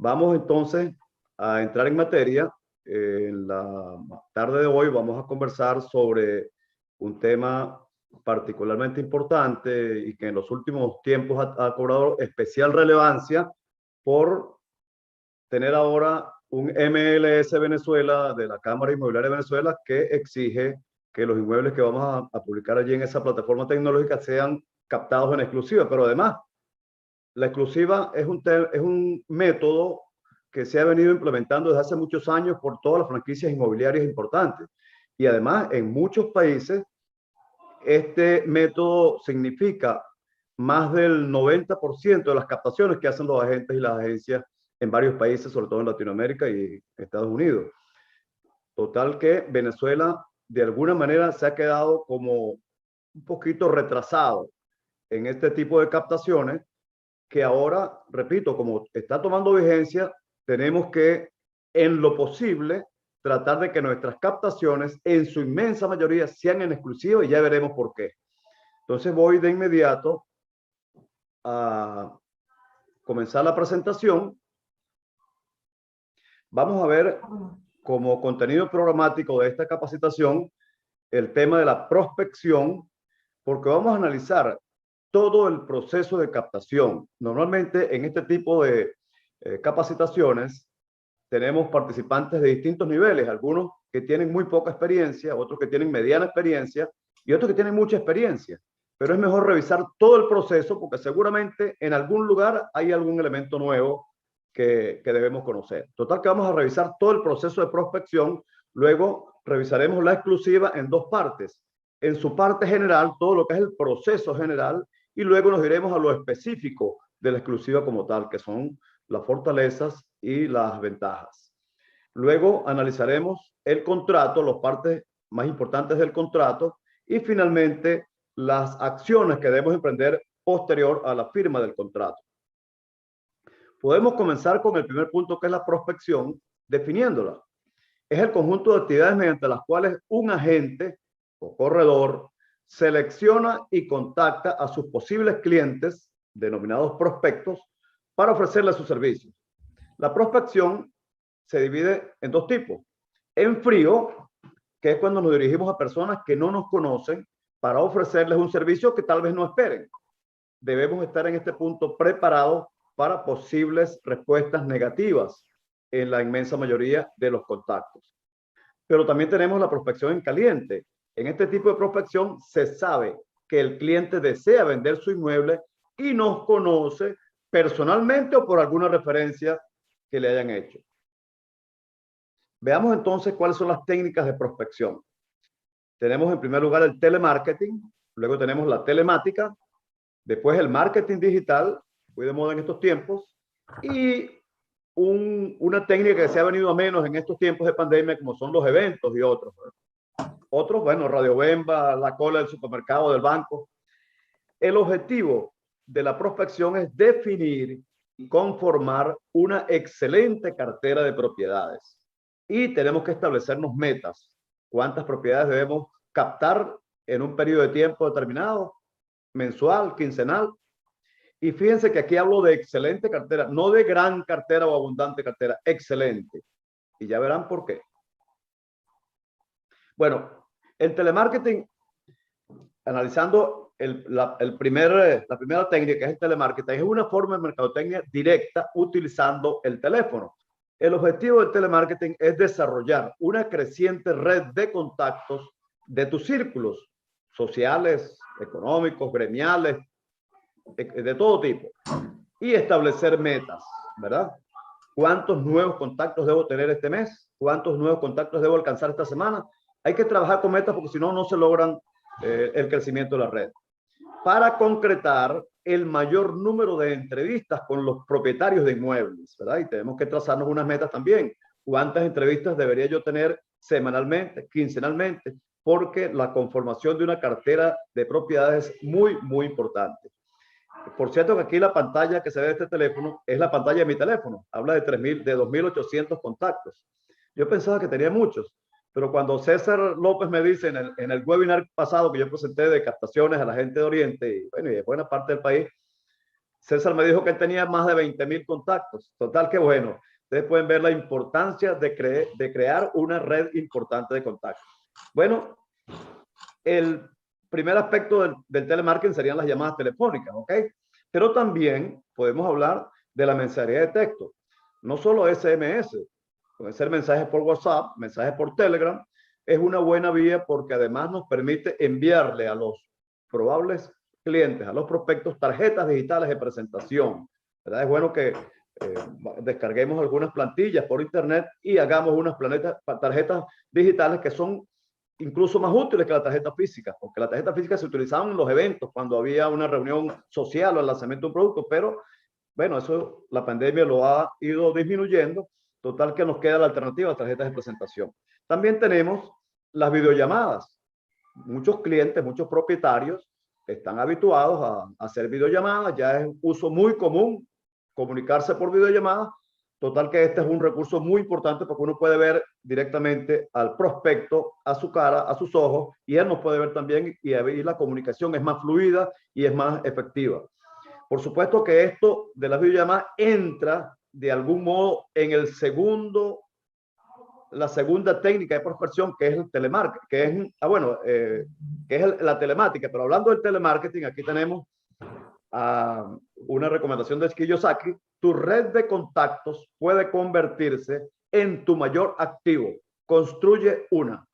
Vamos entonces a entrar en materia. En la tarde de hoy vamos a conversar sobre un tema particularmente importante y que en los últimos tiempos ha cobrado especial relevancia por tener ahora un MLS Venezuela de la Cámara Inmobiliaria de Venezuela que exige que los inmuebles que vamos a publicar allí en esa plataforma tecnológica sean captados en exclusiva, pero además la exclusiva es un método que se ha venido implementando desde hace muchos años por todas las franquicias inmobiliarias importantes. Y además, en muchos países, este método significa más del 90% de las captaciones que hacen los agentes y las agencias en varios países, sobre todo en Latinoamérica y Estados Unidos. Total que Venezuela, de alguna manera, se ha quedado como un poquito retrasado en este tipo de captaciones, que ahora, repito, como está tomando vigencia, tenemos que, en lo posible, tratar de que nuestras captaciones, en su inmensa mayoría, sean en exclusiva y ya veremos por qué. Entonces voy de inmediato a comenzar la presentación. Vamos a ver como contenido programático de esta capacitación el tema de la prospección, porque vamos a analizar todo el proceso de captación. Normalmente en este tipo de capacitaciones tenemos participantes de distintos niveles, algunos que tienen muy poca experiencia, otros que tienen mediana experiencia y otros que tienen mucha experiencia. Pero es mejor revisar todo el proceso porque seguramente en algún lugar hay algún elemento nuevo que debemos conocer. Total que vamos a revisar todo el proceso de prospección, luego revisaremos la exclusiva en dos partes. En su parte general, todo lo que es el proceso general, y luego nos iremos a lo específico de la exclusiva como tal, que son las fortalezas y las ventajas. Luego analizaremos el contrato, las partes más importantes del contrato y finalmente las acciones que debemos emprender posterior a la firma del contrato. Podemos comenzar con el primer punto, que es la prospección, definiéndola. Es el conjunto de actividades mediante las cuales un agente o corredor selecciona y contacta a sus posibles clientes, denominados prospectos, para ofrecerles sus servicios. La prospección se divide en dos tipos. En frío, que es cuando nos dirigimos a personas que no nos conocen para ofrecerles un servicio que tal vez no esperen. Debemos estar en este punto preparados para posibles respuestas negativas en la inmensa mayoría de los contactos. Pero también tenemos la prospección en caliente. En este tipo de prospección se sabe que el cliente desea vender su inmueble y nos conoce personalmente o por alguna referencia que le hayan hecho. Veamos entonces cuáles son las técnicas de prospección. Tenemos en primer lugar el telemarketing, luego tenemos la telemática, después el marketing digital, muy de moda en estos tiempos, y una técnica que se ha venido a menos en estos tiempos de pandemia, como son los eventos y otros. Otros, bueno, Radio Bemba, la cola del supermercado, del banco. El objetivo de la prospección es definir y conformar una excelente cartera de propiedades. Y tenemos que establecernos metas. ¿Cuántas propiedades debemos captar en un periodo de tiempo determinado? Mensual, quincenal. Y fíjense que aquí hablo de excelente cartera, no de gran cartera o abundante cartera, excelente. Y ya verán por qué. Bueno, el telemarketing, analizando la primera técnica, que es el telemarketing, es una forma de mercadotecnia directa utilizando el teléfono. El objetivo del telemarketing es desarrollar una creciente red de contactos de tus círculos sociales, económicos, gremiales, de todo tipo, y establecer metas, ¿verdad? ¿Cuántos nuevos contactos debo tener este mes? ¿Cuántos nuevos contactos debo alcanzar esta semana? Hay que trabajar con metas porque si no, no se logran el crecimiento de la red. Para concretar el mayor número de entrevistas con los propietarios de inmuebles, ¿verdad? Y tenemos que trazarnos unas metas también. ¿Cuántas entrevistas debería yo tener semanalmente, quincenalmente? Porque la conformación de una cartera de propiedades es muy, muy importante. Por cierto que aquí la pantalla que se ve de este teléfono es la pantalla de mi teléfono. Habla de 2.800 contactos. Yo pensaba que tenía muchos, pero cuando César López me dice en el webinar pasado que yo presenté de captaciones a la gente de Oriente y, bueno, y de buena parte del país, César me dijo que tenía más de 20,000 contactos. Total, que bueno. Ustedes pueden ver la importancia de crear una red importante de contactos. Bueno, el primer aspecto del telemarketing serían las llamadas telefónicas, ¿ok? Pero también podemos hablar de la mensajería de texto. No solo SMS, pueden ser mensajes por WhatsApp, mensajes por Telegram. Es una buena vía porque además nos permite enviarle a los probables clientes, a los prospectos, tarjetas digitales de presentación, ¿verdad? Es bueno que descarguemos algunas plantillas por internet y hagamos unas tarjetas digitales que son incluso más útiles que la tarjeta física, porque la tarjeta física se utilizaba en los eventos cuando había una reunión social o el lanzamiento de un producto, pero bueno, eso la pandemia lo ha ido disminuyendo. Total, que nos queda la alternativa a tarjetas de presentación. También tenemos las videollamadas. Muchos clientes, muchos propietarios están habituados a hacer videollamadas. Ya es un uso muy común comunicarse por videollamadas. Total, que este es un recurso muy importante porque uno puede ver directamente al prospecto, a su cara, a sus ojos, y él nos puede ver también, y la comunicación es más fluida y es más efectiva. Por supuesto que esto de las videollamadas entra de algún modo en la segunda técnica de prospección, que es el telemarketing, que es la telemática. Pero hablando del telemarketing, aquí tenemos una recomendación de Kiyosaki: tu red de contactos puede convertirse en tu mayor activo. Construye una.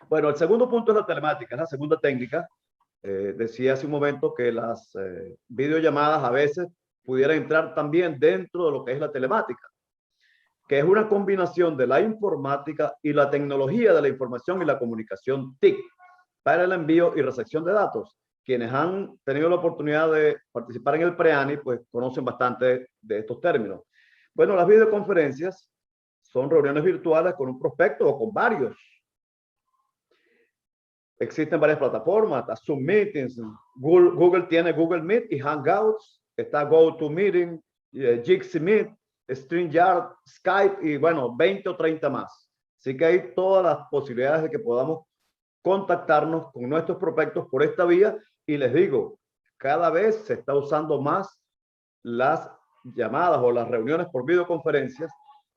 Bueno, el segundo punto es la telemática, es la segunda técnica. Decía hace un momento que las videollamadas a veces pudieran entrar también dentro de lo que es la telemática, que es una combinación de la informática y la tecnología de la información y la comunicación TIC para el envío y recepción de datos. Quienes han tenido la oportunidad de participar en el PREANI, pues conocen bastante de estos términos. Bueno, las videoconferencias son reuniones virtuales con un prospecto o con varios. Existen varias plataformas, está Zoom Meetings, Google tiene Google Meet y Hangouts, está GoToMeeting, Jitsi Meet, StreamYard, Skype y bueno, 20 o 30 más. Así que hay todas las posibilidades de que podamos contactarnos con nuestros prospectos por esta vía. Y les digo, cada vez se está usando más las llamadas o las reuniones por videoconferencias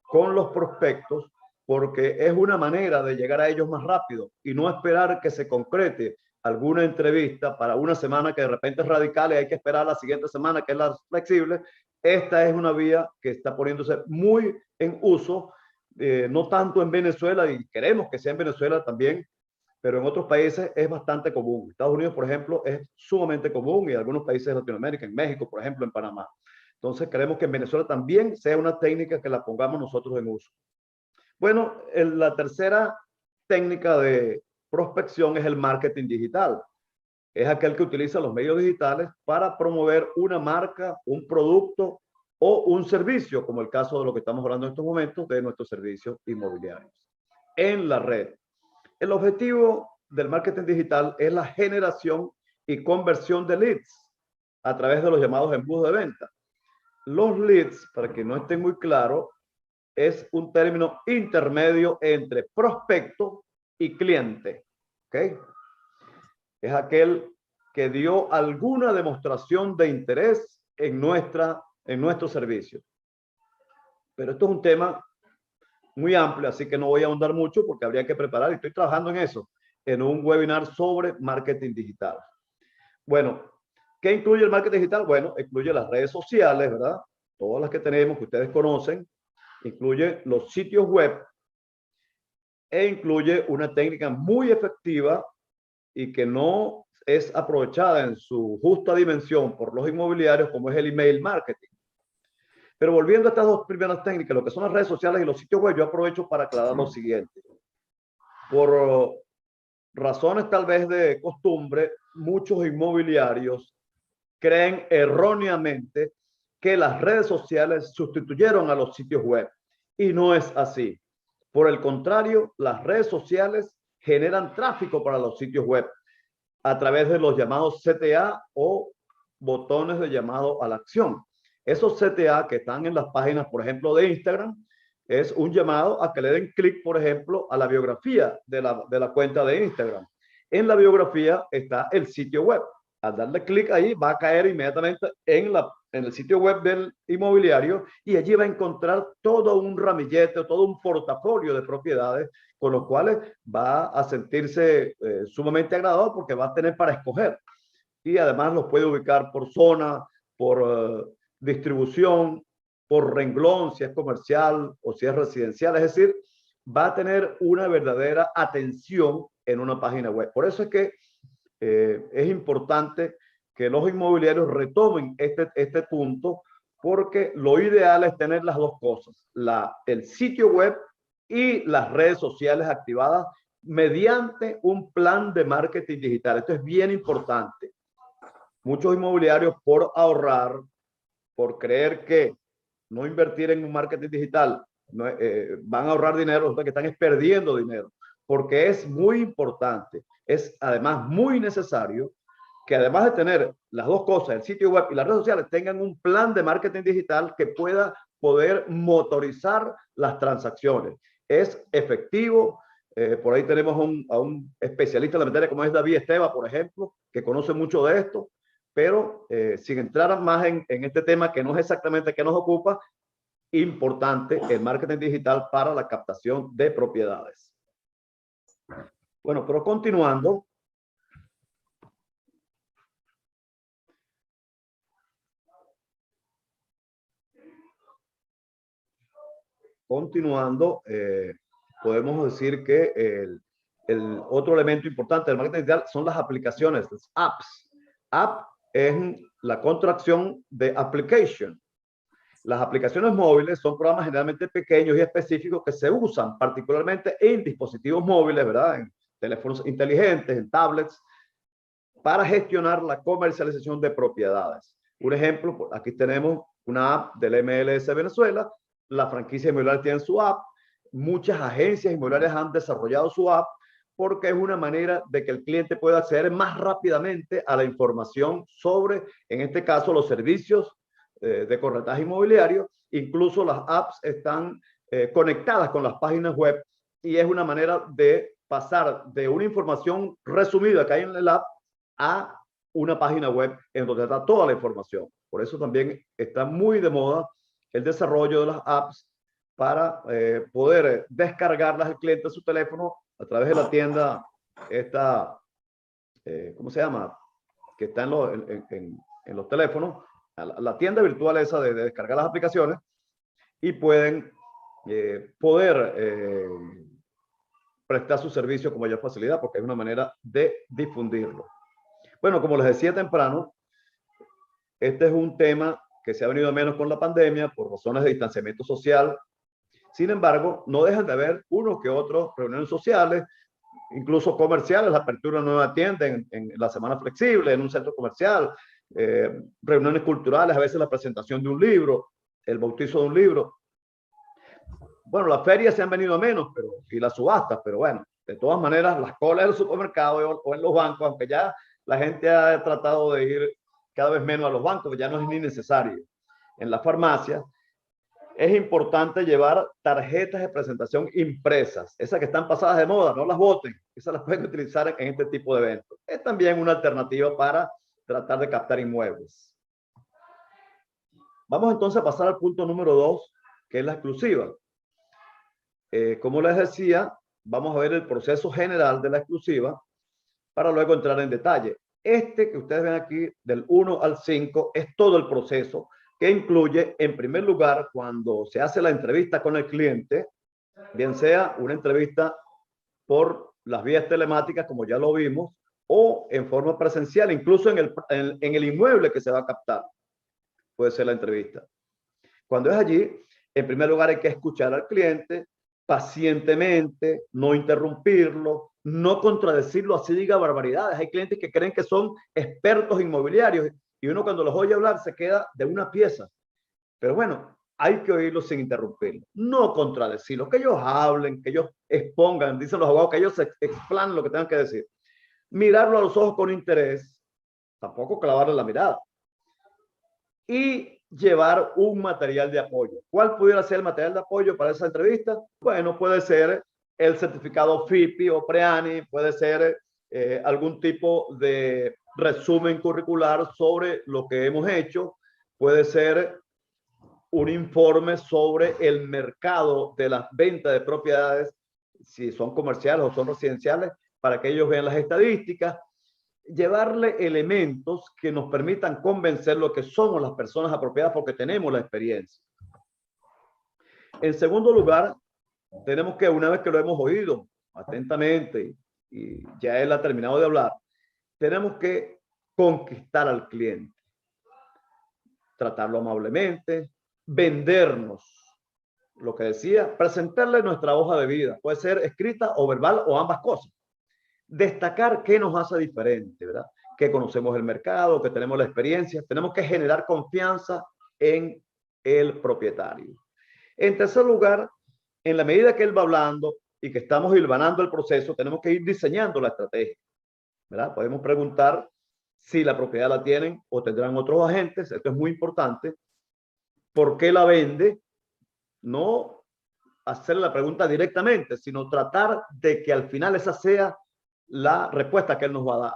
con los prospectos, porque es una manera de llegar a ellos más rápido y no esperar que se concrete alguna entrevista para una semana que de repente es radical y hay que esperar la siguiente semana, que es la flexible. Esta es una vía que está poniéndose muy en uso, no tanto en Venezuela, y queremos que sea en Venezuela también, pero en otros países es bastante común. Estados Unidos, por ejemplo, es sumamente común, y en algunos países de Latinoamérica, en México, por ejemplo, en Panamá. Entonces queremos que en Venezuela también sea una técnica que la pongamos nosotros en uso. Bueno, la tercera técnica de prospección es el marketing digital. Es aquel que utiliza los medios digitales para promover una marca, un producto o un servicio, como el caso de lo que estamos hablando en estos momentos, de nuestros servicios inmobiliarios en la red. El objetivo del marketing digital es la generación y conversión de leads a través de los llamados embudos de venta. Los leads, para que no esté muy claro, es un término intermedio entre prospecto y cliente. ¿Ok? Es aquel que dio alguna demostración de interés en nuestro servicio. Pero esto es un tema muy amplio, así que no voy a ahondar mucho porque habría que preparar, y estoy trabajando en eso, en un webinar sobre marketing digital. Bueno, ¿qué incluye el marketing digital? Bueno, incluye las redes sociales, ¿verdad? Todas las que tenemos, que ustedes conocen. Incluye los sitios web e incluye una técnica muy efectiva y que no es aprovechada en su justa dimensión por los inmobiliarios, como es el email marketing. Pero volviendo a estas dos primeras técnicas, lo que son las redes sociales y los sitios web, yo aprovecho para aclarar lo siguiente. Por razones tal vez de costumbre, muchos inmobiliarios creen erróneamente que las redes sociales sustituyeron a los sitios web, y no es así. Por el contrario, las redes sociales generan tráfico para los sitios web a través de los llamados CTA o botones de llamado a la acción. Esos CTA que están en las páginas, por ejemplo, de Instagram, es un llamado a que le den clic, por ejemplo, a la biografía de la cuenta de Instagram. En la biografía está el sitio web. al darle clic ahí va a caer inmediatamente en el sitio web del inmobiliario y allí va a encontrar todo un ramillete, todo un portafolio de propiedades con los cuales va a sentirse sumamente agradado porque va a tener para escoger. Y además los puede ubicar por zona, por distribución, por renglón, si es comercial o si es residencial. Es decir, va a tener una verdadera atención en una página web. Por eso es que es importante que los inmobiliarios retomen este punto, porque lo ideal es tener las dos cosas, el sitio web y las redes sociales activadas mediante un plan de marketing digital. Esto es bien importante. Muchos inmobiliarios, por ahorrar, por creer que no invertir en un marketing digital no, van a ahorrar dinero, que están perdiendo dinero, porque es muy importante, es además muy necesario que además de tener las dos cosas, el sitio web y las redes sociales, tengan un plan de marketing digital que pueda poder motorizar las transacciones. Es efectivo. Por ahí tenemos a un especialista en la materia como es David Esteva, por ejemplo, que conoce mucho de esto, pero sin entrar más en este tema que no es exactamente que nos ocupa, importante el marketing digital para la captación de propiedades. Bueno, pero continuando, podemos decir que el otro elemento importante del marketing digital son las aplicaciones, las apps. App es la contracción de application. Las aplicaciones móviles son programas generalmente pequeños y específicos que se usan particularmente en dispositivos móviles, ¿verdad? En teléfonos inteligentes, en tablets, para gestionar la comercialización de propiedades. Un ejemplo, aquí tenemos una app del MLS Venezuela, la franquicia inmobiliaria tiene su app, muchas agencias inmobiliarias han desarrollado su app porque es una manera de que el cliente pueda acceder más rápidamente a la información sobre, en este caso, los servicios de corretaje inmobiliario. Incluso las apps están conectadas con las páginas web y es una manera de pasar de una información resumida que hay en el app a una página web en donde está toda la información. Por eso también está muy de moda el desarrollo de las apps para poder descargarlas al cliente a su teléfono a través de la tienda esta, ¿cómo se llama? Que está en los teléfonos, la tienda virtual esa de descargar las aplicaciones y pueden prestar su servicio con mayor facilidad porque es una manera de difundirlo. Bueno, como les decía temprano, este es un tema que se ha venido a menos con la pandemia por razones de distanciamiento social. Sin embargo, no dejan de haber unos que otros reuniones sociales, incluso comerciales, la apertura de una nueva tienda en la semana flexible, en un centro comercial, reuniones culturales, a veces la presentación de un libro, el bautizo de un libro. Bueno, las ferias se han venido a menos, y las subastas, pero bueno, de todas maneras, las colas en los supermercados o en los bancos, aunque ya la gente ha tratado de ir cada vez menos a los bancos, ya no es ni necesario. En las farmacias es importante llevar tarjetas de presentación impresas, esas que están pasadas de moda, no las boten, esas las pueden utilizar en este tipo de eventos. Es también una alternativa para tratar de captar inmuebles. Vamos entonces a pasar al punto número 2, que es la exclusiva. Como les decía, vamos a ver el proceso general de la exclusiva para luego entrar en detalle. Este que ustedes ven aquí, del 1 al 5, es todo el proceso que incluye, en primer lugar, cuando se hace la entrevista con el cliente, bien sea una entrevista por las vías telemáticas, como ya lo vimos, o en forma presencial, incluso en el inmueble que se va a captar, puede ser la entrevista. Cuando es allí, en primer lugar hay que escuchar al cliente pacientemente, no interrumpirlo, no contradecirlo, así diga barbaridades. Hay clientes que creen que son expertos inmobiliarios y uno cuando los oye hablar se queda de una pieza. Pero bueno, hay que oírlos sin interrumpirlos, no contradecirlos, que ellos hablen, que ellos expongan, dicen los abogados, que ellos explanen lo que tengan que decir. Mirarlo a los ojos con interés, tampoco clavarle la mirada. Y llevar un material de apoyo. ¿Cuál pudiera ser el material de apoyo para esa entrevista? Bueno, puede ser el certificado FIPI o PREANI, puede ser algún tipo de resumen curricular sobre lo que hemos hecho, puede ser un informe sobre el mercado de las ventas de propiedades, si son comerciales o son residenciales, para que ellos vean las estadísticas, llevarle elementos que nos permitan convencer lo que somos las personas apropiadas porque tenemos la experiencia. En segundo lugar, tenemos que, una vez que lo hemos oído atentamente y ya él ha terminado de hablar, tenemos que conquistar al cliente, tratarlo amablemente, vendernos, lo que decía, presentarle nuestra hoja de vida, puede ser escrita o verbal o ambas cosas. Destacar qué nos hace diferente, ¿verdad? Que conocemos el mercado, que tenemos la experiencia, tenemos que generar confianza en el propietario. En tercer lugar, en la medida que él va hablando y que estamos hilvanando el proceso, tenemos que ir diseñando la estrategia, ¿verdad? Podemos preguntar si la propiedad la tienen o tendrán otros agentes, esto es muy importante. ¿Por qué la vende? No hacerle la pregunta directamente, sino tratar de que al final esa sea la respuesta que él nos va a dar.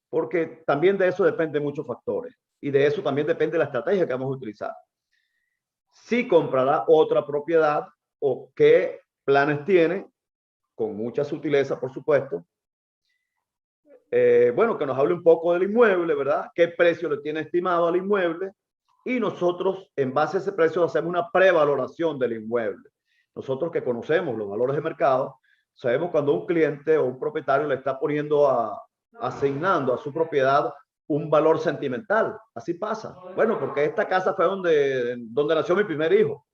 Porque también de eso depende muchos factores. Y de eso también depende la estrategia que vamos a utilizar. Si comprará otra propiedad o qué planes tiene, con mucha sutileza, por supuesto. Bueno, que nos hable un poco del inmueble, ¿verdad? ¿Qué precio le tiene estimado al inmueble? Y nosotros, en base a ese precio, hacemos una prevaloración del inmueble. Nosotros que conocemos los valores de mercado, sabemos cuando un cliente o un propietario le está poniendo asignando a su propiedad un valor sentimental. Así pasa. Bueno, porque esta casa fue donde nació mi primer hijo.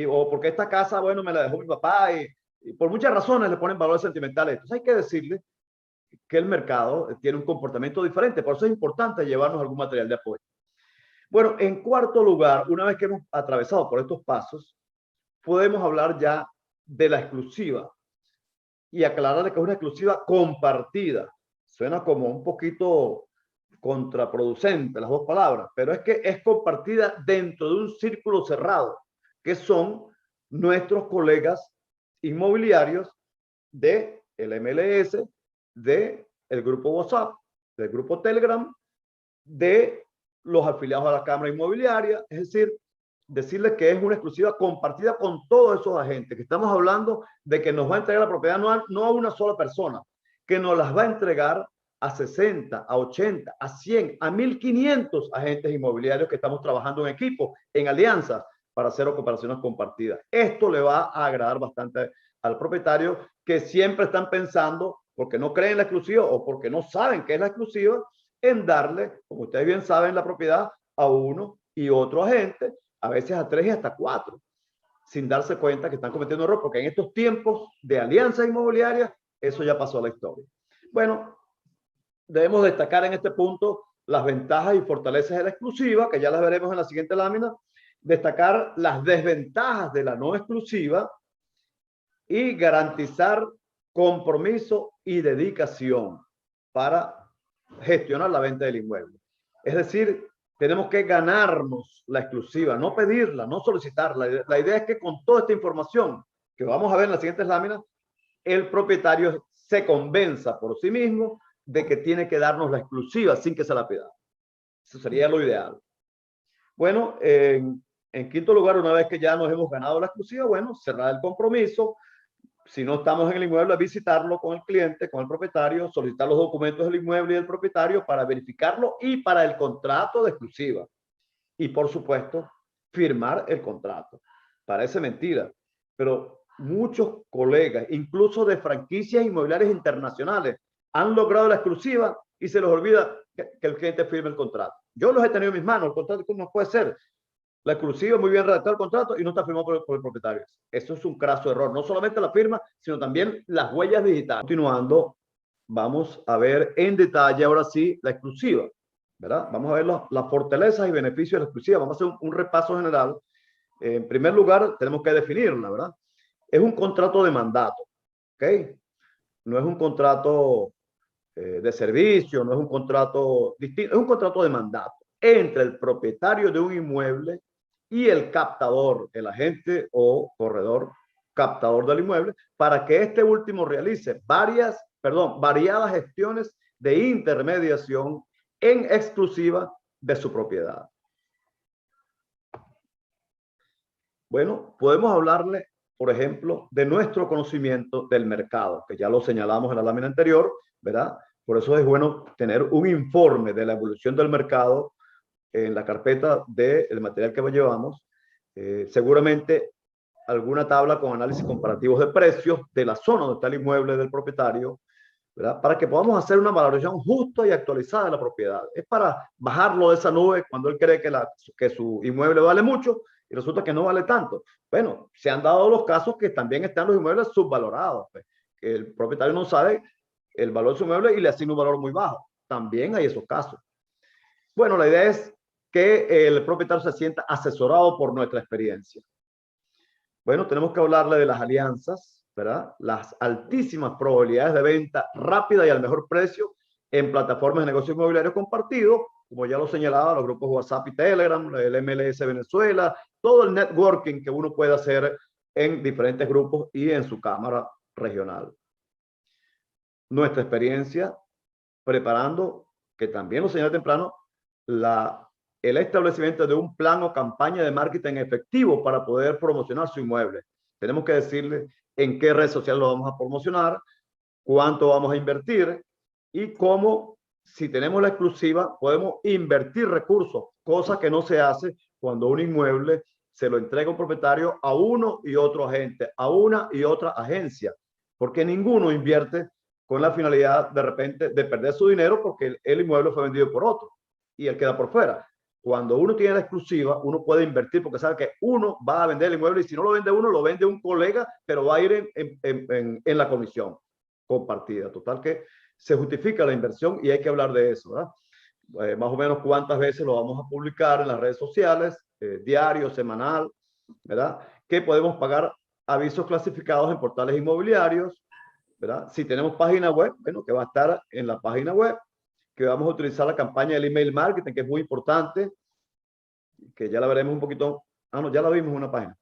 O porque esta casa, bueno, me la dejó mi papá. Y por muchas razones le ponen valores sentimentales. Entonces hay que decirle que el mercado tiene un comportamiento diferente. Por eso es importante llevarnos algún material de apoyo. Bueno, en cuarto lugar, una vez que hemos atravesado por estos pasos, podemos hablar ya de la exclusiva y aclarar que es una exclusiva compartida. Suena como un poquito contraproducente las dos palabras, pero es que es compartida dentro de un círculo cerrado, que son nuestros colegas inmobiliarios del MLS, del grupo WhatsApp, del grupo Telegram, de los afiliados a la Cámara Inmobiliaria, es decir, decirles que es una exclusiva compartida con todos esos agentes, que estamos hablando de que nos va a entregar la propiedad no a una sola persona, que nos las va a entregar a 60, a 80, a 100, a 1.500 agentes inmobiliarios que estamos trabajando en equipo, en alianzas, para hacer operaciones compartidas. Esto le va a agradar bastante al propietario, que siempre están pensando, porque no creen en la exclusiva o porque no saben qué es la exclusiva, en darle, como ustedes bien saben, la propiedad a uno y otro agente, a veces a 3 y hasta 4, sin darse cuenta que están cometiendo error, porque en estos tiempos de alianzas inmobiliarias, eso ya pasó a la historia. Bueno, debemos destacar en este punto las ventajas y fortalezas de la exclusiva, que ya las veremos en la siguiente lámina, destacar las desventajas de la no exclusiva y garantizar compromiso y dedicación para gestionar la venta del inmueble. Es decir, tenemos que ganarnos la exclusiva, no pedirla, no solicitarla. La idea es que con toda esta información que vamos a ver en las siguientes láminas, el propietario se convenza por sí mismo de que tiene que darnos la exclusiva sin que se la pida. Eso sería lo ideal. Bueno, en quinto lugar, una vez que ya nos hemos ganado la exclusiva, bueno, cerrar el compromiso. Si no estamos en el inmueble, visitarlo con el cliente, con el propietario, solicitar los documentos del inmueble y del propietario para verificarlo y para el contrato de exclusiva. Y por supuesto, firmar el contrato. Parece mentira, pero muchos colegas, incluso de franquicias inmobiliarias internacionales, han logrado la exclusiva y se les olvida que el cliente firme el contrato. Yo los he tenido en mis manos, el contrato no puede ser. La exclusiva, muy bien redactado el contrato y no está firmado por el propietario. Eso es un craso error. No solamente la firma, sino también las huellas digitales. Continuando, vamos a ver en detalle ahora sí la exclusiva, ¿verdad? Vamos a ver las fortalezas y beneficios de la exclusiva. Vamos a hacer un repaso general. En primer lugar, tenemos que definirla, ¿verdad? Es un contrato de mandato, ¿ok? No es un contrato de servicio, no es un contrato distinto, es un contrato de mandato entre el propietario de un inmueble y el captador, el agente o corredor captador del inmueble, para que este último realice variadas gestiones de intermediación en exclusiva de su propiedad. Bueno, podemos hablarle, por ejemplo, de nuestro conocimiento del mercado, que ya lo señalamos en la lámina anterior, ¿verdad? Por eso es bueno tener un informe de la evolución del mercado en la carpeta del material que llevamos. Seguramente alguna tabla con análisis comparativos de precios de la zona donde está el inmueble del propietario, ¿verdad? Para que podamos hacer una valoración justa y actualizada de la propiedad. Es para bajarlo de esa nube cuando él cree que su inmueble vale mucho y resulta que no vale tanto. Bueno, se han dado los casos que también están los inmuebles subvalorados, pues, que el propietario no sabe el valor de su inmueble y le asigna un valor muy bajo. También hay esos casos. Bueno, la idea es que el propietario se sienta asesorado por nuestra experiencia. Bueno, tenemos que hablarle de las alianzas, ¿verdad? Las altísimas probabilidades de venta rápida y al mejor precio en plataformas de negocio inmobiliario compartido, como ya lo señalaba, los grupos WhatsApp y Telegram, el MLS Venezuela, todo el networking que uno puede hacer en diferentes grupos y en su cámara regional. Nuestra experiencia preparando, que también lo señalé temprano, el establecimiento de un plan o campaña de marketing efectivo para poder promocionar su inmueble. Tenemos que decirle en qué red social lo vamos a promocionar, cuánto vamos a invertir y cómo, si tenemos la exclusiva, podemos invertir recursos, cosa que no se hace cuando un inmueble se lo entrega un propietario a uno y otro agente, a una y otra agencia, porque ninguno invierte con la finalidad de repente de perder su dinero porque el inmueble fue vendido por otro y él queda por fuera. Cuando uno tiene la exclusiva, uno puede invertir porque sabe que uno va a vender el inmueble y si no lo vende uno, lo vende un colega, pero va a ir en la comisión compartida. Total que se justifica la inversión y hay que hablar de eso, ¿verdad? Más o menos cuántas veces lo vamos a publicar en las redes sociales, diario, semanal, ¿verdad? Que podemos pagar avisos clasificados en portales inmobiliarios, ¿verdad? Si tenemos página web, bueno, que va a estar en la página web, que vamos a utilizar la campaña del email marketing, que es muy importante, que ya la veremos un poquito, no, ya la vimos en una página,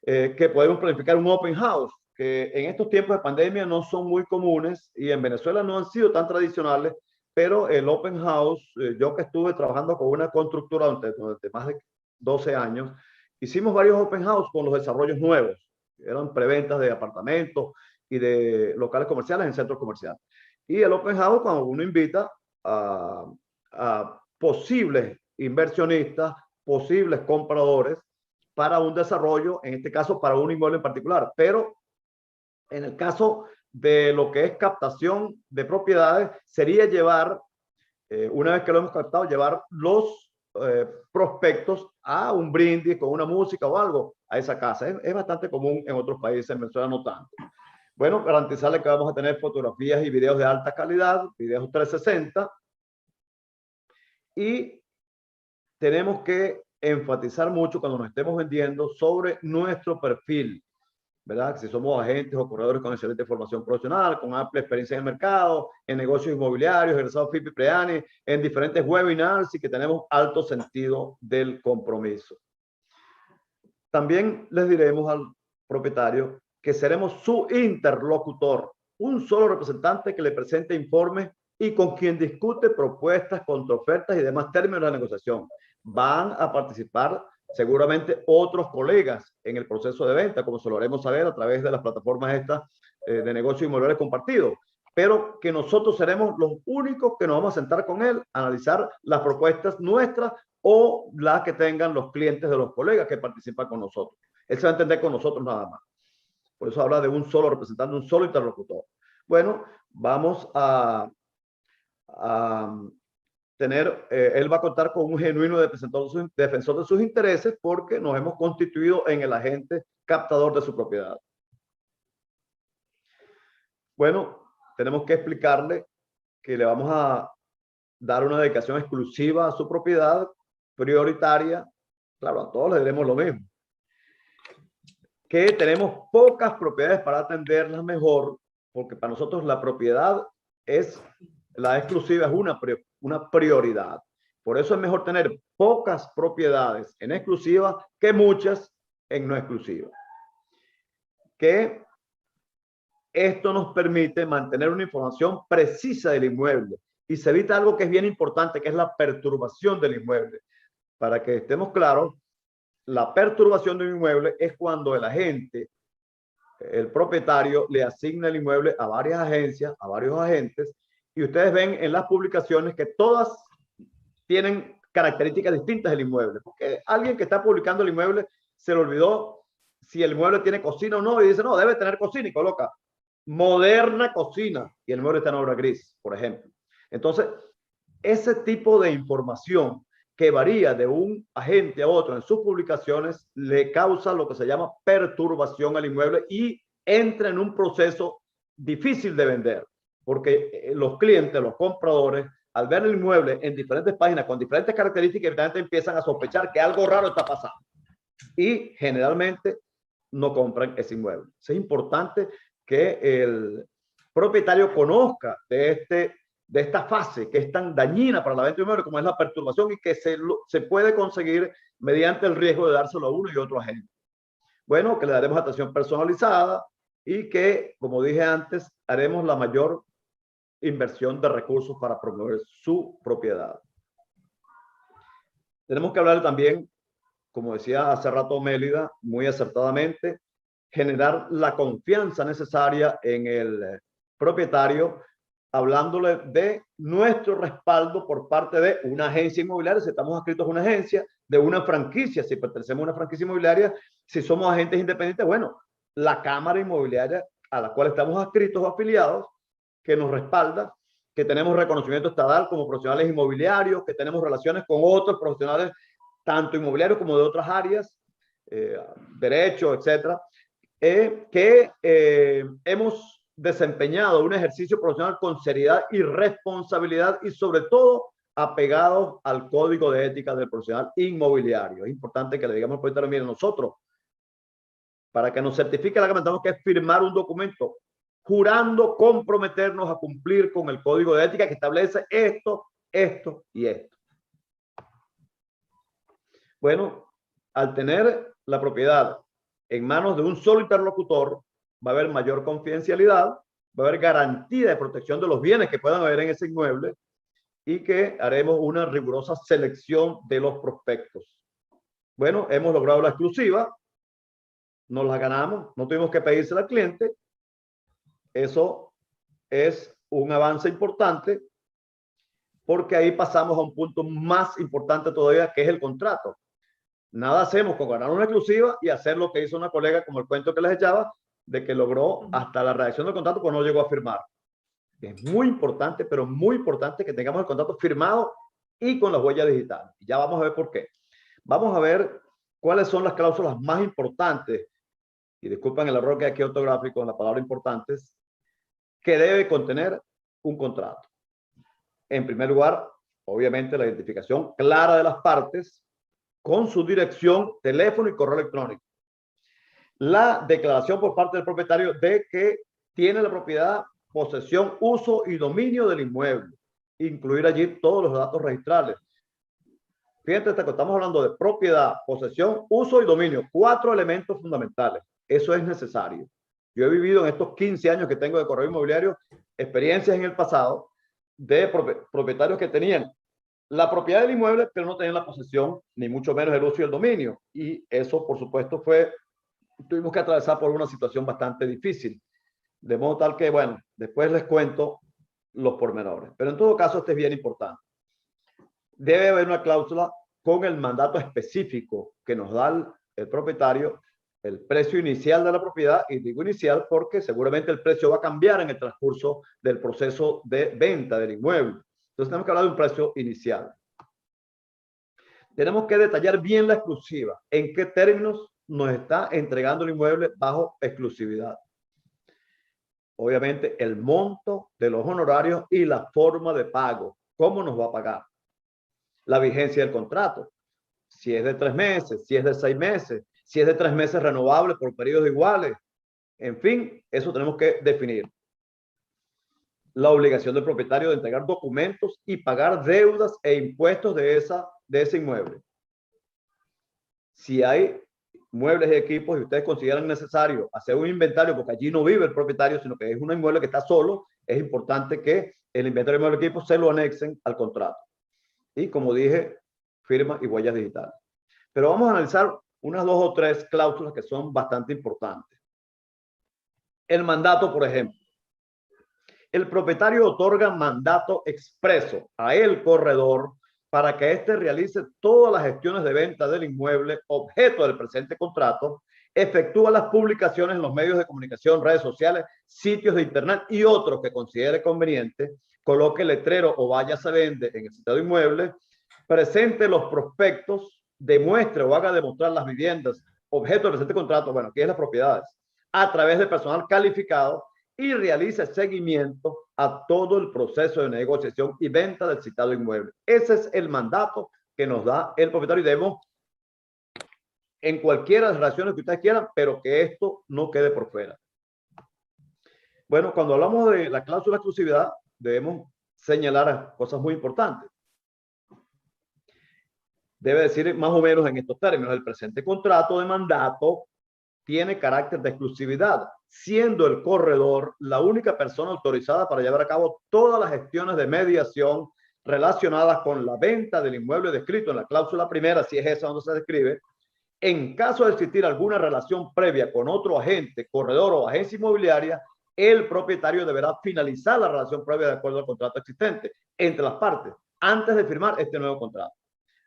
que podemos planificar un open house, que en estos tiempos de pandemia no son muy comunes y en Venezuela no han sido tan tradicionales, pero el open house, yo que estuve trabajando con una constructora durante más de 12 años, hicimos varios open house con los desarrollos nuevos, eran preventas de apartamentos y de locales comerciales en centros comerciales. Y el open house, cuando uno invita a posibles inversionistas, posibles compradores para un desarrollo, en este caso para un inmueble en particular, pero en el caso de lo que es captación de propiedades, sería llevar, una vez que lo hemos captado, llevar los prospectos a un brindis con una música o algo a esa casa. Es bastante común en otros países, en Venezuela no tanto. Bueno, garantizarle que vamos a tener fotografías y videos de alta calidad, videos 360, y tenemos que enfatizar mucho cuando nos estemos vendiendo sobre nuestro perfil, ¿verdad? Si somos agentes o corredores con excelente formación profesional, con amplia experiencia en el mercado, en negocios inmobiliarios, egresados FIPI Preani, en diferentes webinars y que tenemos alto sentido del compromiso. También les diremos al propietario que seremos su interlocutor, un solo representante que le presente informes y con quien discute propuestas, contraofertas y demás términos de la negociación. Van a participar seguramente otros colegas en el proceso de venta, como se lo haremos saber a través de las plataformas estas de negocios inmobiliarios compartidos, pero que nosotros seremos los únicos que nos vamos a sentar con él, a analizar las propuestas nuestras o las que tengan los clientes de los colegas que participan con nosotros. Él se va a entender con nosotros nada más. Por eso habla de un solo representante, un solo interlocutor. Bueno, vamos a tener, él va a contar con un genuino defensor de sus intereses porque nos hemos constituido en el agente captador de su propiedad. Bueno, tenemos que explicarle que le vamos a dar una dedicación exclusiva a su propiedad, prioritaria. Claro, a todos les diremos lo mismo. Que tenemos pocas propiedades para atenderlas mejor, porque para nosotros la propiedad es, la exclusiva es una prioridad. Por eso es mejor tener pocas propiedades en exclusiva que muchas en no exclusiva. Que esto nos permite mantener una información precisa del inmueble y se evita algo que es bien importante, que es la perturbación del inmueble. Para que estemos claros, la perturbación de un inmueble es cuando el agente, el propietario, le asigna el inmueble a varias agencias, a varios agentes, y ustedes ven en las publicaciones que todas tienen características distintas del inmueble, porque alguien que está publicando el inmueble se le olvidó si el inmueble tiene cocina o no, y dice, no, debe tener cocina, y coloca moderna cocina, y el inmueble está en obra gris, por ejemplo. Entonces, ese tipo de información que varía de un agente a otro en sus publicaciones le causa lo que se llama perturbación al inmueble y entra en un proceso difícil de vender, porque los clientes, los compradores, al ver el inmueble en diferentes páginas con diferentes características, evidentemente empiezan a sospechar que algo raro está pasando y generalmente no compran ese inmueble. Es importante que el propietario conozca de esta fase que es tan dañina para la venta de inmueble como es la perturbación y que se puede conseguir mediante el riesgo de dárselo a uno y otro agente. Bueno, que le daremos atención personalizada y que, como dije antes, haremos la mayor inversión de recursos para promover su propiedad. Tenemos que hablar también, como decía hace rato Mélida, muy acertadamente, generar la confianza necesaria en el propietario, hablándole de nuestro respaldo por parte de una agencia inmobiliaria, si estamos adscritos a una agencia, de una franquicia, si pertenecemos a una franquicia inmobiliaria, si somos agentes independientes, bueno, la cámara inmobiliaria a la cual estamos adscritos o afiliados, que nos respalda, que tenemos reconocimiento estatal como profesionales inmobiliarios, que tenemos relaciones con otros profesionales, tanto inmobiliarios como de otras áreas, derecho, etcétera, que hemos desempeñado un ejercicio profesional con seriedad y responsabilidad y sobre todo apegados al código de ética del profesional inmobiliario. Es importante que le digamos al propietario, miren, nosotros, para que nos certifique la cámara, tenemos que firmar un documento jurando comprometernos a cumplir con el código de ética que establece esto, esto y esto. Bueno, al tener la propiedad en manos de un solo interlocutor, va a haber mayor confidencialidad, va a haber garantía de protección de los bienes que puedan haber en ese inmueble y que haremos una rigurosa selección de los prospectos. Bueno, hemos logrado la exclusiva, nos la ganamos, no tuvimos que pedírsela al cliente. Eso es un avance importante porque ahí pasamos a un punto más importante todavía, que es el contrato. Nada hacemos con ganar una exclusiva y hacer lo que hizo una colega, como el cuento que les echaba, de que logró hasta la redacción del contrato, pues no llegó a firmar. Es muy importante, pero muy importante que tengamos el contrato firmado y con las huellas digitales. Ya vamos a ver por qué. Vamos a ver cuáles son las cláusulas más importantes, y disculpen el error que hay aquí ortográfico en la palabra importantes, que debe contener un contrato. En primer lugar, obviamente la identificación clara de las partes con su dirección, teléfono y correo electrónico. La declaración por parte del propietario de que tiene la propiedad, posesión, uso y dominio del inmueble. Incluir allí todos los datos registrales. Fíjate, estamos hablando de propiedad, posesión, uso y dominio. 4 elementos fundamentales. Eso es necesario. Yo he vivido en estos 15 años que tengo de correo inmobiliario experiencias en el pasado de propietarios que tenían la propiedad del inmueble, pero no tenían la posesión, ni mucho menos el uso y el dominio. Y eso, por supuesto, tuvimos que atravesar por una situación bastante difícil. De modo tal que, bueno, después les cuento los pormenores. Pero en todo caso, este es bien importante. Debe haber una cláusula con el mandato específico que nos da el propietario, el precio inicial de la propiedad, y digo inicial porque seguramente el precio va a cambiar en el transcurso del proceso de venta del inmueble. Entonces tenemos que hablar de un precio inicial. Tenemos que detallar bien la exclusiva, en qué términos nos está entregando el inmueble bajo exclusividad. Obviamente el monto de los honorarios y la forma de pago, cómo nos va a pagar. La vigencia del contrato, si es de 3 meses, si es de 6 meses, si es de 3 meses renovable por periodos iguales. En fin, eso tenemos que definir. La obligación del propietario de entregar documentos y pagar deudas e impuestos de ese inmueble. Si hay muebles y equipos y ustedes consideran necesario hacer un inventario, porque allí no vive el propietario, sino que es un inmueble que está solo, es importante que el inventario del equipo se lo anexen al contrato. Y como dije, firma y huellas digitales. Pero vamos a analizar unas 2 o 3 cláusulas que son bastante importantes. El mandato, por ejemplo. El propietario otorga mandato expreso a el corredor para que éste realice todas las gestiones de venta del inmueble objeto del presente contrato, efectúa las publicaciones en los medios de comunicación, redes sociales, sitios de internet y otros que considere conveniente, coloque letrero o vaya se vende en el citado inmueble, presente los prospectos, demuestre o haga demostrar las viviendas objeto del presente contrato, bueno, aquí es las propiedades, a través de personal calificado y realice seguimiento a todo el proceso de negociación y venta del citado inmueble. Ese es el mandato que nos da el propietario y debemos en cualquiera de las relaciones que ustedes quieran, pero que esto no quede por fuera. Bueno, cuando hablamos de la cláusula de exclusividad, debemos señalar cosas muy importantes. Debe decir más o menos en estos términos: el presente contrato de mandato tiene carácter de exclusividad, siendo el corredor la única persona autorizada para llevar a cabo todas las gestiones de mediación relacionadas con la venta del inmueble descrito en la cláusula primera, si es esa donde se describe. En caso de existir alguna relación previa con otro agente, corredor o agencia inmobiliaria, el propietario deberá finalizar la relación previa de acuerdo al contrato existente entre las partes antes de firmar este nuevo contrato.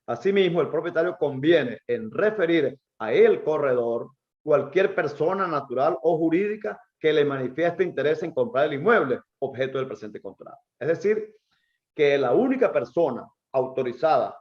Asimismo, el propietario conviene en referir a el corredor cualquier persona natural o jurídica que le manifieste interés en comprar el inmueble objeto del presente contrato. Es decir, que la única persona autorizada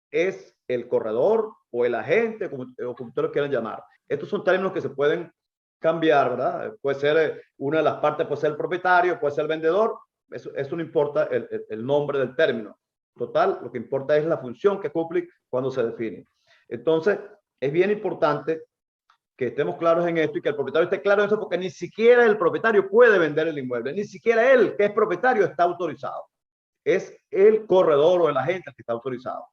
es el corredor o el agente, como ustedes lo quieran llamar. Estos son términos que se pueden cambiar, ¿verdad? Puede ser una de las partes, puede ser el propietario, puede ser el vendedor. Eso no importa el nombre del término. Total, lo que importa es la función que cumple cuando se define. Entonces, es bien importante que estemos claros en esto y que el propietario esté claro en eso, porque ni siquiera el propietario puede vender el inmueble, ni siquiera él, que es propietario, está autorizado. Es el corredor o el agente el que está autorizado.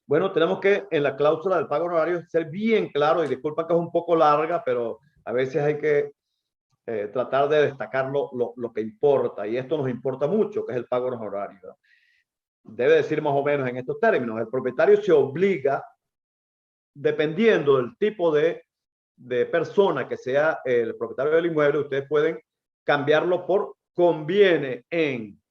Bueno, tenemos que en la cláusula del pago honorario ser bien claro, y disculpa que es un poco larga, pero a veces hay que tratar de destacar lo que importa, y esto nos importa mucho, que es el pago honorario, ¿verdad? Debe decir más o menos en estos términos: el propietario se obliga, dependiendo del tipo de persona que sea el propietario del inmueble, ustedes pueden cambiarlo por conviene en.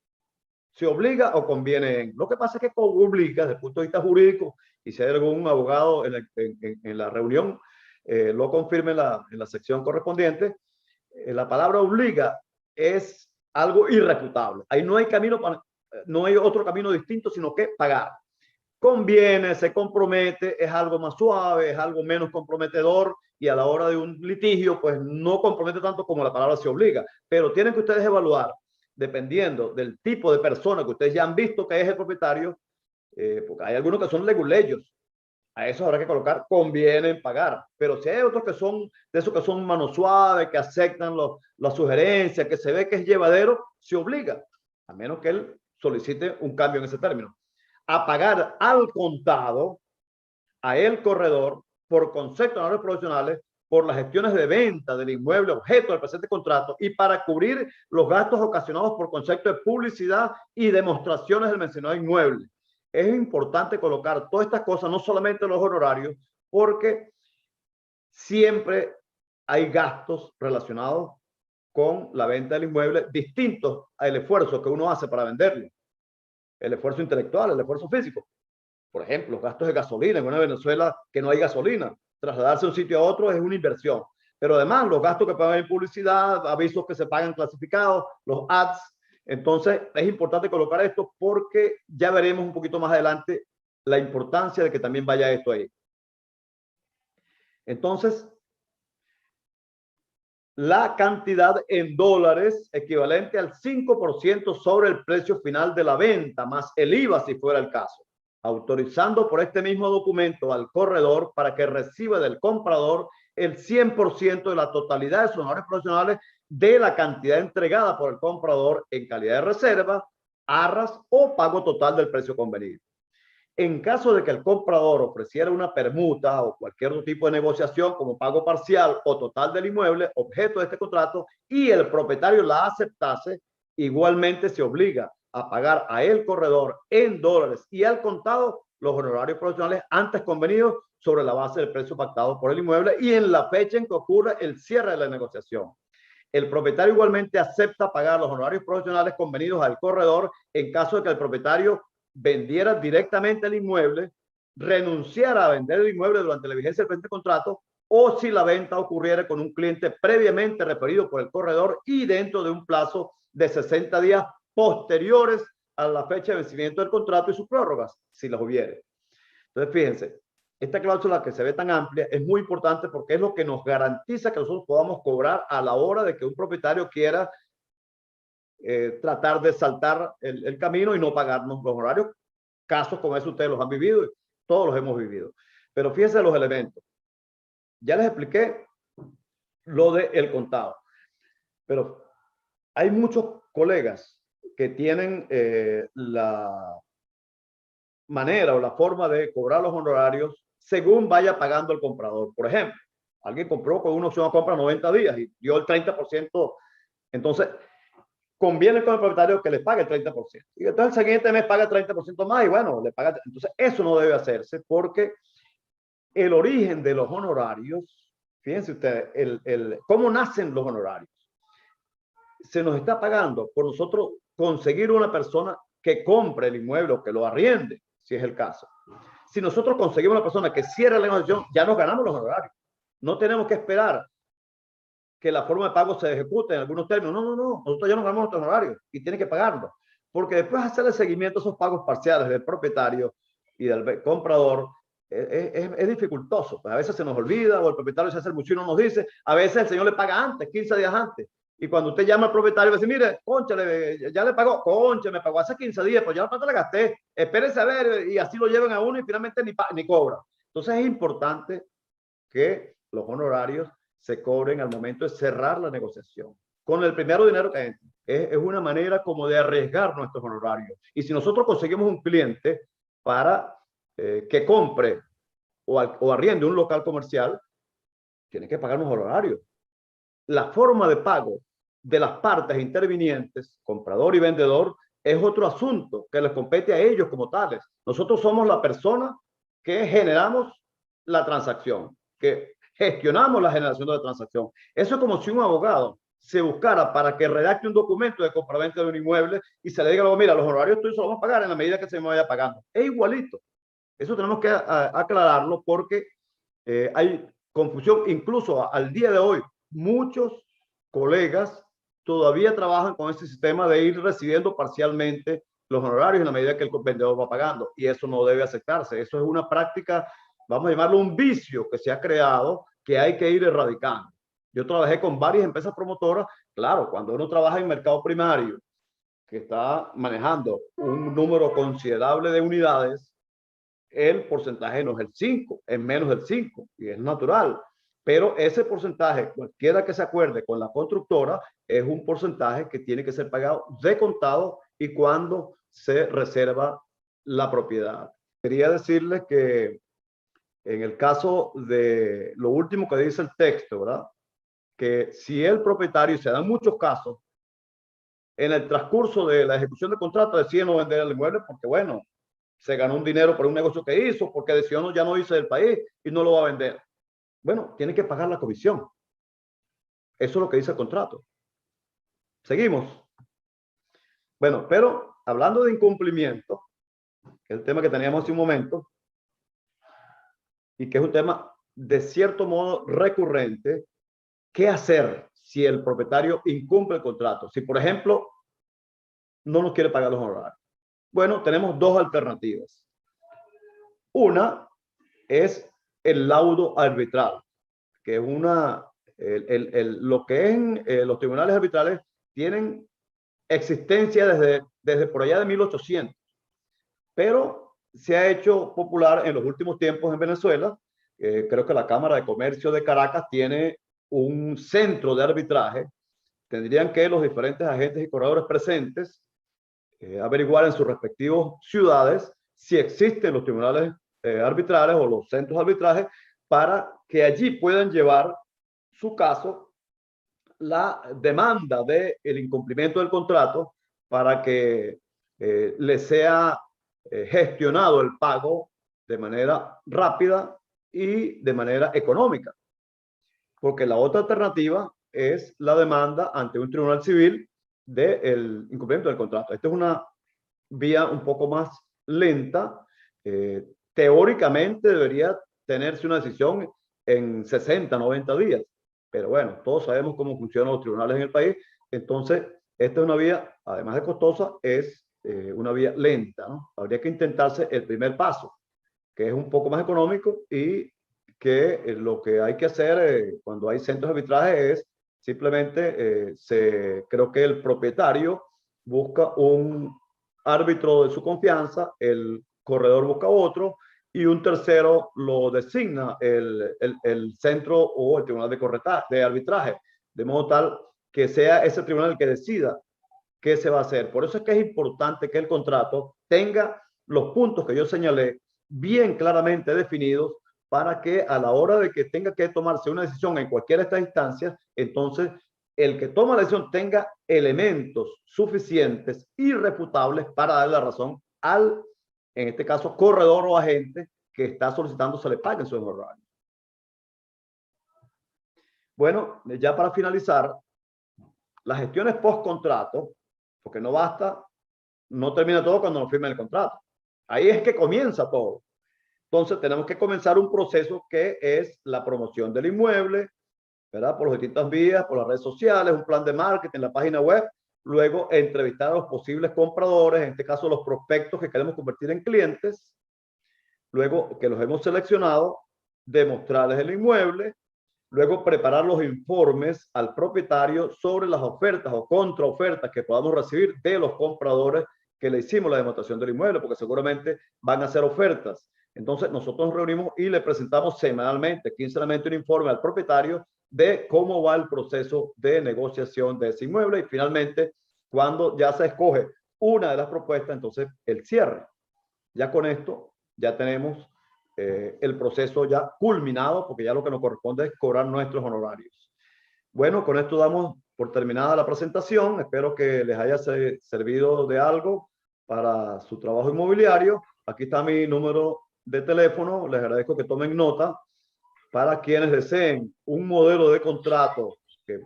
¿Se obliga o conviene en? Lo que pasa es que obliga desde el punto de vista jurídico, y si hay algún abogado en la reunión, lo confirme en la sección correspondiente, la palabra obliga es algo irrefutable. Ahí no hay camino no hay otro camino distinto sino que pagar. Conviene, se compromete, es algo más suave, es algo menos comprometedor, y a la hora de un litigio pues no compromete tanto como la palabra se obliga. Pero tienen que ustedes evaluar, dependiendo del tipo de persona que ustedes ya han visto que es el propietario, porque hay algunos que son leguleyos. A eso habrá que colocar conviene pagar. Pero si hay otros que son de esos que son mano suave, que aceptan las sugerencias, que se ve que es llevadero, se obliga, a menos que él solicite un cambio en ese término, a pagar al contado a el corredor por concepto de honorarios profesionales por las gestiones de venta del inmueble objeto del presente contrato y para cubrir los gastos ocasionados por concepto de publicidad y demostraciones del mencionado inmueble. Es importante colocar todas estas cosas, no solamente los honorarios, porque siempre hay gastos relacionados con la venta del inmueble distintos al esfuerzo que uno hace para venderlo. El esfuerzo intelectual, el esfuerzo físico. Por ejemplo, los gastos de gasolina. En una Venezuela que no hay gasolina, trasladarse de un sitio a otro es una inversión. Pero además, los gastos que pagan en publicidad, avisos que se pagan clasificados, los ads. Entonces, es importante colocar esto porque ya veremos un poquito más adelante la importancia de que también vaya esto ahí. Entonces, la cantidad en dólares equivalente al 5% sobre el precio final de la venta, más el IVA si fuera el caso, autorizando por este mismo documento al corredor para que reciba del comprador el 100% de la totalidad de sus honorarios profesionales de la cantidad entregada por el comprador en calidad de reserva, arras o pago total del precio convenido. En caso de que el comprador ofreciera una permuta o cualquier otro tipo de negociación como pago parcial o total del inmueble objeto de este contrato y el propietario la aceptase, igualmente se obliga a pagar a el corredor en dólares y al contado los honorarios profesionales antes convenidos sobre la base del precio pactado por el inmueble y en la fecha en que ocurra el cierre de la negociación. El propietario igualmente acepta pagar los honorarios profesionales convenidos al corredor en caso de que el propietario vendiera directamente el inmueble, renunciara a vender el inmueble durante la vigencia del presente contrato o si la venta ocurriera con un cliente previamente referido por el corredor y dentro de un plazo de 60 días posteriores a la fecha de vencimiento del contrato y sus prórrogas, si las hubiere. Entonces, fíjense, esta cláusula que se ve tan amplia es muy importante porque es lo que nos garantiza que nosotros podamos cobrar a la hora de que un propietario quiera tratar de saltar el camino y no pagarnos los horarios. Casos como eso ustedes los han vivido y todos los hemos vivido. Pero fíjense los elementos. Ya les expliqué lo del contado, pero hay muchos colegas que tienen la manera o la forma de cobrar los honorarios según vaya pagando el comprador. Por ejemplo, alguien compró con una opción a compra 90 días y dio el 30%. Entonces, conviene con el propietario que le pague el 30%. Y entonces el siguiente mes paga el 30% más y bueno, le paga. Entonces, eso no debe hacerse porque el origen de los honorarios, fíjense ustedes, cómo nacen los honorarios. Se nos está pagando por nosotros conseguir una persona que compre el inmueble o que lo arriende, si es el caso. Si nosotros conseguimos una persona que cierre la negociación, ya nos ganamos los honorarios. No tenemos que esperar que la forma de pago se ejecute en algunos términos. No, no, no. Nosotros ya nos ganamos nuestros honorarios y tienen que pagarlo. Porque después de hacer el seguimiento a esos pagos parciales del propietario y del comprador es dificultoso. Pues a veces se nos olvida o el propietario se hace el mucho y no nos dice. A veces el señor le paga antes, 15 días antes. Y cuando usted llama al propietario y dice, mire, concha, ya le pagó, concha, me pagó hace 15 días, pues ya la plata la gasté, espérense a ver, y así lo llevan a uno y finalmente ni cobra. Entonces es importante que los honorarios se cobren al momento de cerrar la negociación. Con el primero dinero que entra. Es una manera como de arriesgar nuestros honorarios. Y si nosotros conseguimos un cliente para que compre o arriende un local comercial, tiene que pagar unos honorarios. La forma de pago de las partes intervinientes, comprador y vendedor, es otro asunto que les compete a ellos como tales. Nosotros somos la persona que generamos la transacción, que gestionamos la generación de la transacción. Eso es como si un abogado se buscara para que redacte un documento de compraventa de un inmueble y se le diga, mira, los honorarios tuyos se los vamos a pagar en la medida que se me vaya pagando. Es igualito. Eso tenemos que aclararlo porque hay confusión. Incluso al día de hoy, muchos colegas todavía trabajan con este sistema de ir recibiendo parcialmente los honorarios en la medida que el vendedor va pagando. Y eso no debe aceptarse. Eso es una práctica, vamos a llamarlo un vicio que se ha creado, que hay que ir erradicando. Yo trabajé con varias empresas promotoras. Claro, cuando uno trabaja en mercado primario, que está manejando un número considerable de unidades, el porcentaje no es el 5, es menos del 5 y es natural. Pero ese porcentaje, cualquiera que se acuerde con la constructora, es un porcentaje que tiene que ser pagado de contado y cuando se reserva la propiedad. Quería decirles que en el caso de lo último que dice el texto, ¿verdad? Que si el propietario, se dan muchos casos, en el transcurso de la ejecución del contrato decide no vender el inmueble porque, bueno, se ganó un dinero por un negocio que hizo, porque decidió no, ya no irse del país y no lo va a vender. Bueno, tiene que pagar la comisión. Eso es lo que dice el contrato. Seguimos. Bueno, pero hablando de incumplimiento, que es el tema que teníamos hace un momento, y que es un tema de cierto modo recurrente, ¿qué hacer si el propietario incumple el contrato? Si, por ejemplo, no nos quiere pagar los honorarios. Bueno, tenemos dos alternativas. Una es el laudo arbitral, que es lo que en los tribunales arbitrales tienen existencia desde por allá de 1800, pero se ha hecho popular en los últimos tiempos en Venezuela. Creo que la Cámara de Comercio de Caracas tiene un centro de arbitraje. Tendrían que los diferentes agentes y corredores presentes averiguar en sus respectivas ciudades si existen los tribunales arbitrales o los centros de arbitraje para que allí puedan llevar su caso la demanda del incumplimiento del contrato para que le sea gestionado el pago de manera rápida y de manera económica. Porque la otra alternativa es la demanda ante un tribunal civil del incumplimiento del contrato. Esta es una vía un poco más lenta. Teóricamente debería tenerse una decisión en 60, 90 días. Pero bueno, todos sabemos cómo funcionan los tribunales en el país. Entonces, esta es una vía, además de costosa, es una vía lenta, ¿no? Habría que intentarse el primer paso, que es un poco más económico y que lo que hay que hacer cuando hay centros de arbitraje es simplemente, creo que el propietario busca un árbitro de su confianza, el corredor busca otro y un tercero lo designa el centro o el tribunal de arbitraje, de modo tal que sea ese tribunal el que decida qué se va a hacer. Por eso es que es importante que el contrato tenga los puntos que yo señalé bien claramente definidos para que a la hora de que tenga que tomarse una decisión en cualquiera de estas instancias, entonces el que toma la decisión tenga elementos suficientes, irrefutables para darle la razón al, en este caso, corredor o agente que está solicitando se le paguen sus honorarios. Bueno, ya para finalizar, las gestiones post contrato, porque no basta, no termina todo cuando nos firmen el contrato. Ahí es que comienza todo. Entonces tenemos que comenzar un proceso que es la promoción del inmueble, ¿verdad? Por las distintas vías, por las redes sociales, un plan de marketing, la página web, luego entrevistar a los posibles compradores, en este caso los prospectos que queremos convertir en clientes, luego que los hemos seleccionado, demostrarles el inmueble, luego preparar los informes al propietario sobre las ofertas o contraofertas que podamos recibir de los compradores que le hicimos la demostración del inmueble, porque seguramente van a hacer ofertas. Entonces nosotros nos reunimos y le presentamos semanalmente, quincenalmente, un informe al propietario de cómo va el proceso de negociación de ese inmueble y finalmente cuando ya se escoge una de las propuestas, entonces el cierre. Ya con esto ya tenemos el proceso ya culminado, porque ya lo que nos corresponde es cobrar nuestros honorarios. Bueno, con esto damos por terminada la presentación. Espero que les haya servido de algo para su trabajo inmobiliario. Aquí está mi número de teléfono. Les agradezco que tomen nota. Para quienes deseen un modelo de contrato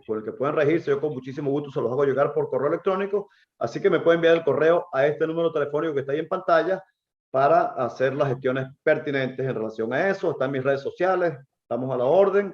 por el que puedan regirse, yo con muchísimo gusto se los hago llegar por correo electrónico. Así que me pueden enviar el correo a este número telefónico que está ahí en pantalla para hacer las gestiones pertinentes en relación a eso. Están mis redes sociales, estamos a la orden.